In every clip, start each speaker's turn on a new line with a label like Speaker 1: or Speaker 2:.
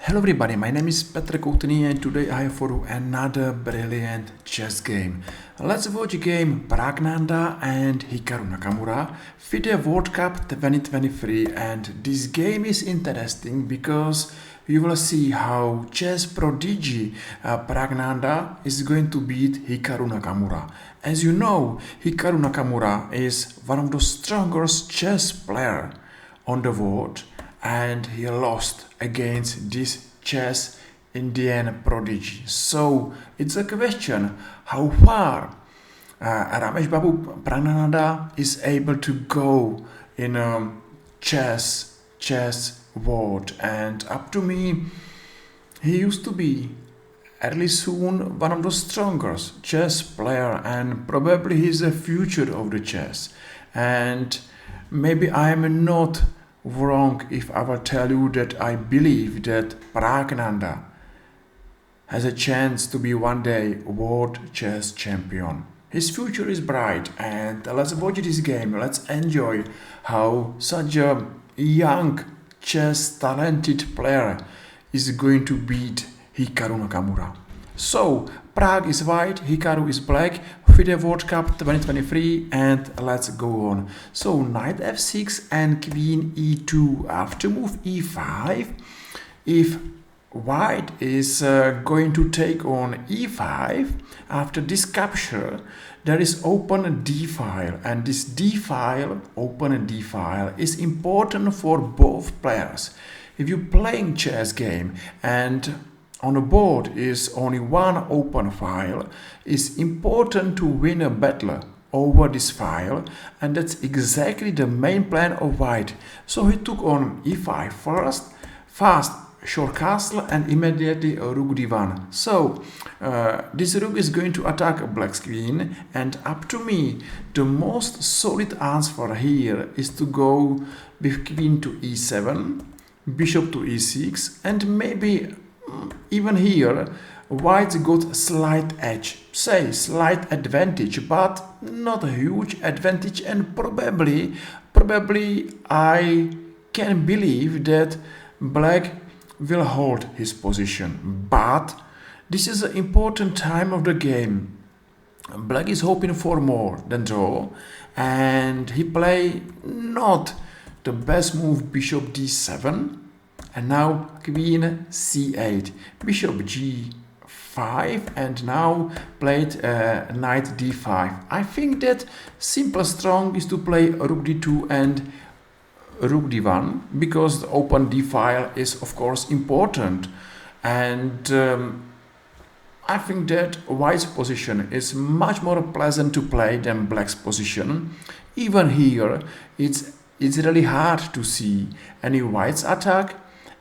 Speaker 1: Hello everybody, my name is Petr Koutný and today I have for you another brilliant chess game. Let's watch a game Praggnanandhaa and Hikaru Nakamura FIDE World Cup 2023, and this game is interesting because you will see how chess prodigy Praggnanandhaa is going to beat Hikaru Nakamura. As you know, Hikaru Nakamura is one of the strongest chess players on the world, and he lost against this chess Indian prodigy. So it's a question how far Ramesh Babu Praggnanandhaa is able to go in a chess world. And up to me, he used to be early soon one of the strongest chess player, and probably he's the future of the chess. And maybe I am not wrong if I will tell you that I believe that Praggnanandhaa has a chance to be one day world chess champion. His future is bright, and let's watch this game. Let's enjoy how such a young chess talented player is going to beat Hikaru Nakamura. So Prague is white, Hikaru is black, FIDE World Cup 2023, and let's go on. So knight f6 and queen e2. After move e5, if white is going to take on e5, after this capture, there is open d file, and this d file, open d file, is important for both players. If you're playing chess game and on the board is only one open file, it's important to win a battle over this file, and that's exactly the main plan of white. So he took on e5 first, fast short castle, and immediately rook d1. So this rook is going to attack black's queen, and up to me the most solid answer here is to go with queen to e7, bishop to e6, and maybe even here white's got slight edge, say slight advantage, but not a huge advantage, and probably I can believe that black will hold his position. But this is an important time of the game. Black is hoping for more than draw, and he play not the best move, bishop d7, and now queen c8, bishop g5, and now played knight d5. I think that simple strong is to play rook d2 and rook d1, because the open d file is of course important, and I think that white's position is much more pleasant to play than black's position. Even here it's really hard to see any white's attack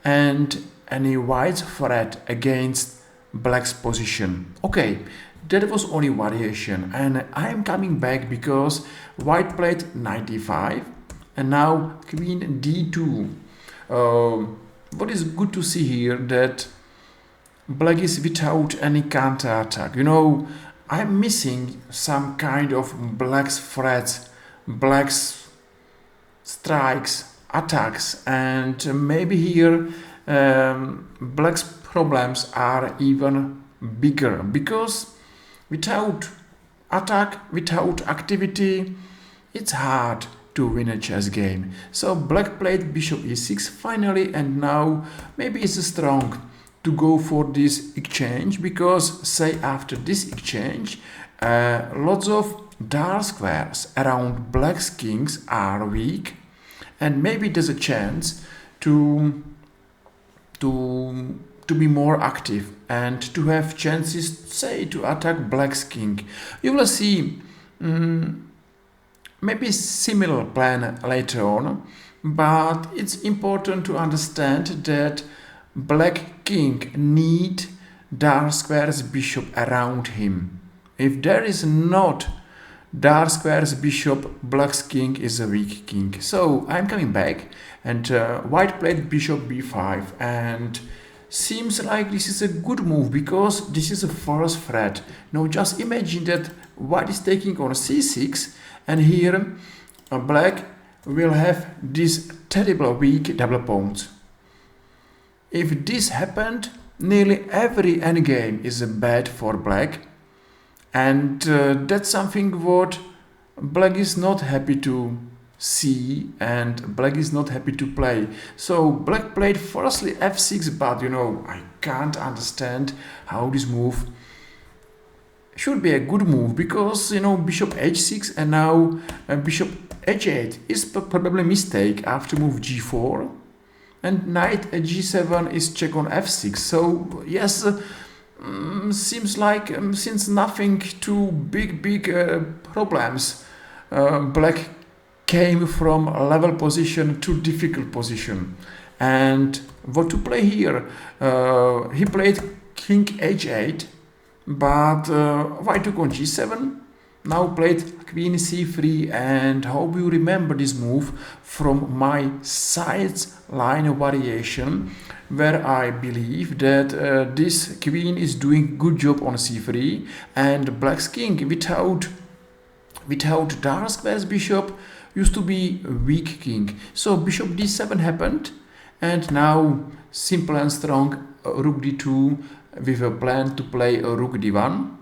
Speaker 1: and any white's threat against black's position. Okay, that was only variation, and I am coming back because white played knight d5 and now queen d2. What is good to see here that black is without any counter attack. You know, I'm missing some kind of black's threats, black's strikes, attacks, and maybe here black's problems are even bigger, because without attack, without activity, it's hard to win a chess game. So black played bishop e6 finally, and now maybe it's strong to go for this exchange, because say after this exchange lots of dark squares around black's kings are weak, and maybe there's a chance to be more active and to have chances, say, to attack black's king. You will see maybe similar plan later on, but it's important to understand that black king need dark squares bishop around him. If there is not dark squares bishop, black's king is a weak king. So I'm coming back, and white played bishop b5, and seems like this is a good move because this is a first threat. Now just imagine that white is taking on c6, and here black will have this terrible weak double pawns. if this happened, nearly every endgame is bad for black, and that's something what black is not happy to see and black is not happy to play. So black played firstly f6, but I can't understand how this move should be a good move, because bishop h6 and now bishop h8 is probably a mistake after move g4, and knight g7 is check on f6. So yes, seems like since nothing too big problems, black came from a level position to difficult position. And what to play here? He played king h8, but white took on g7, now played queen c3, and hope you remember this move from my sides line variation, where I believe that this queen is doing good job on c3, and black's king without dark squares bishop used to be a weak king. So bishop d7 happened, and now simple and strong rook d2 with a plan to play a rook d1.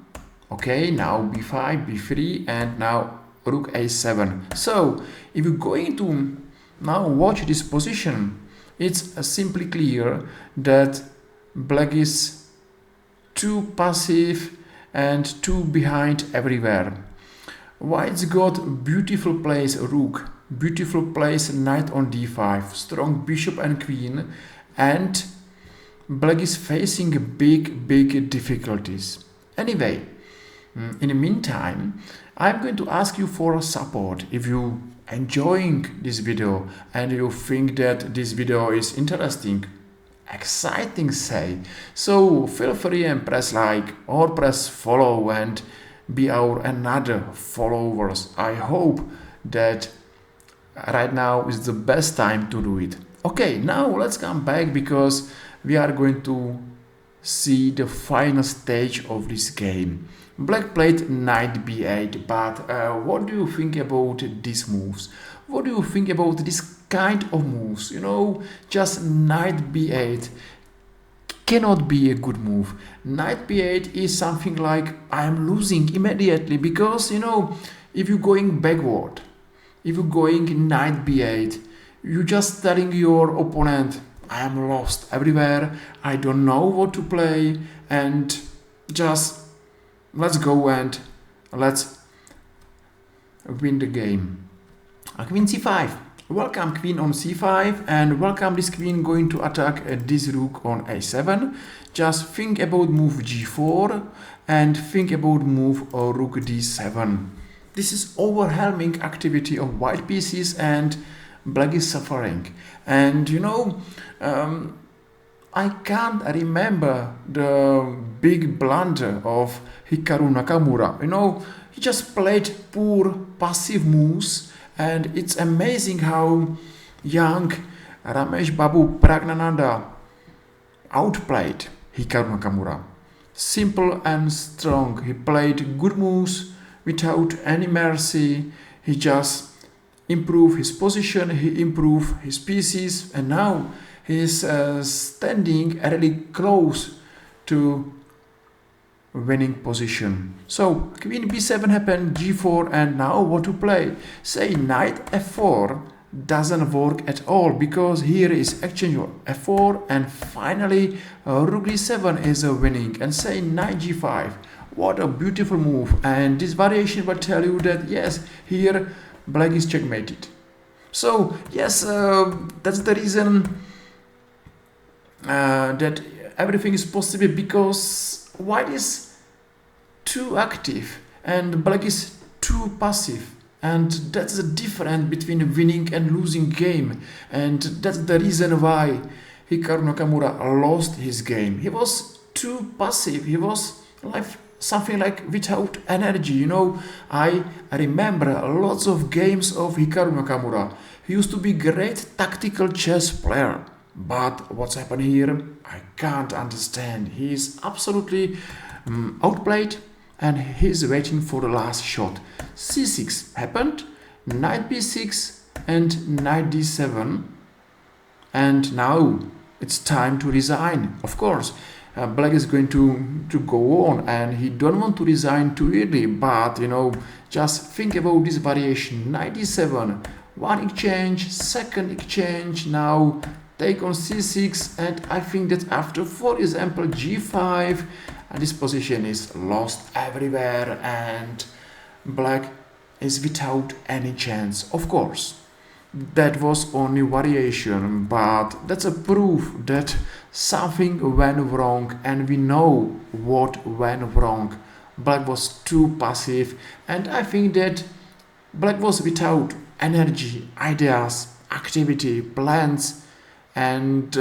Speaker 1: Okay, now b5, b3, and now rook a7. So if you're going to now watch this position, it's simply clear that black is too passive and too behind everywhere. White's got beautiful place rook, beautiful place knight on d5, strong bishop and queen, and black is facing big difficulties. Anyway, in the meantime, I'm going to ask you for support. If you enjoying this video and you think that this video is interesting, exciting say, so feel free and press like or press follow and be our another followers. I hope that right now is the best time to do it. Okay, now let's come back, because we are going to see the final stage of this game. Black played knight b8, but what do you think about these moves? What do you think about this kind of moves? Just knight b8 cannot be a good move. Knight b8 is something like I am losing immediately, because if you're going backward, if you're going knight b8, you're just telling your opponent, I am lost everywhere, I don't know what to play, and just let's go and let's win the game. Queen c5. Welcome queen on c5, and welcome this queen going to attack this rook on a7. Just think about move g4 and think about move rook d7. This is overwhelming activity of white pieces, and black is suffering. And I can't remember the big blunder of Hikaru Nakamura. He just played poor passive moves, and it's amazing how young Ramesh Babu Praggnanandhaa outplayed Hikaru Nakamura. Simple and strong. He played good moves without any mercy. He just improved his position, he improved his pieces, and now he's standing really close to winning position. So queen b7 happened, g4, and now what to play? Say knight f4 doesn't work at all, because here is exchange of f4, and finally rook d7 is winning, and say knight g5. What a beautiful move, and this variation will tell you that yes, here black is checkmated. So yes, that's the reason that everything is possible, because white is too active and black is too passive, and that's the difference between winning and losing game, and that's the reason why Hikaru Nakamura lost his game. He was too passive, he was like something like without energy. I remember lots of games of Hikaru Nakamura. He used to be great tactical chess player, but what's happened here, I can't understand. He is absolutely outplayed, and he's waiting for the last shot. c6 happened, knight b6 and knight d7, and now it's time to resign. Of course, Black is going to go on, and he don't want to resign too early. But just think about this variation. 97, one exchange, second exchange. Now take on c6, and I think that after, for example, g5, this position is lost everywhere, and Black is without any chance. Of course, that was only variation, but that's a proof that something went wrong, and we know what went wrong. Black was too passive, and I think that Black was without energy, ideas, activity, plans, and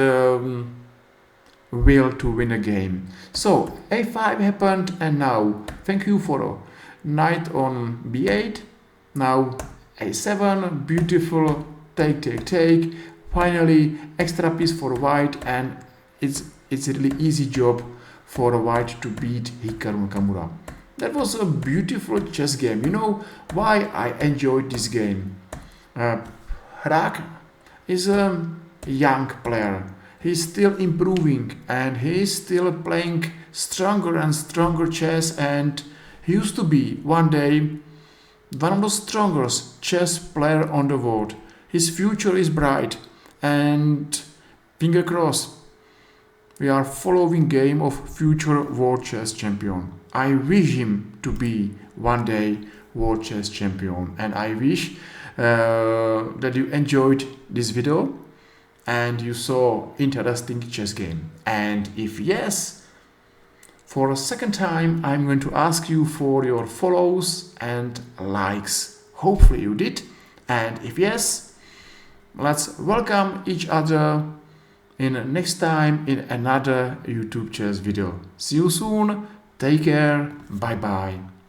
Speaker 1: will to win a game. So a5 happened, and now thank you for knight on b8. Now a7, beautiful, take. Finally, extra piece for white, and it's a really easy job for white to beat Hikaru Nakamura. That was a beautiful chess game. You know why I enjoyed this game? Prag is a young player. He's still improving, and he's still playing stronger and stronger chess, and he used to be one day one of the strongest chess player on the world. His future is bright, and finger crossed, we are following game of future world chess champion. I wish him to be one day world chess champion, and I wish that you enjoyed this video and you saw interesting chess game. And if yes, for a second time, I'm going to ask you for your follows and likes. Hopefully you did. And if yes, let's welcome each other in next time in another YouTube chess video. See you soon. Take care. Bye bye.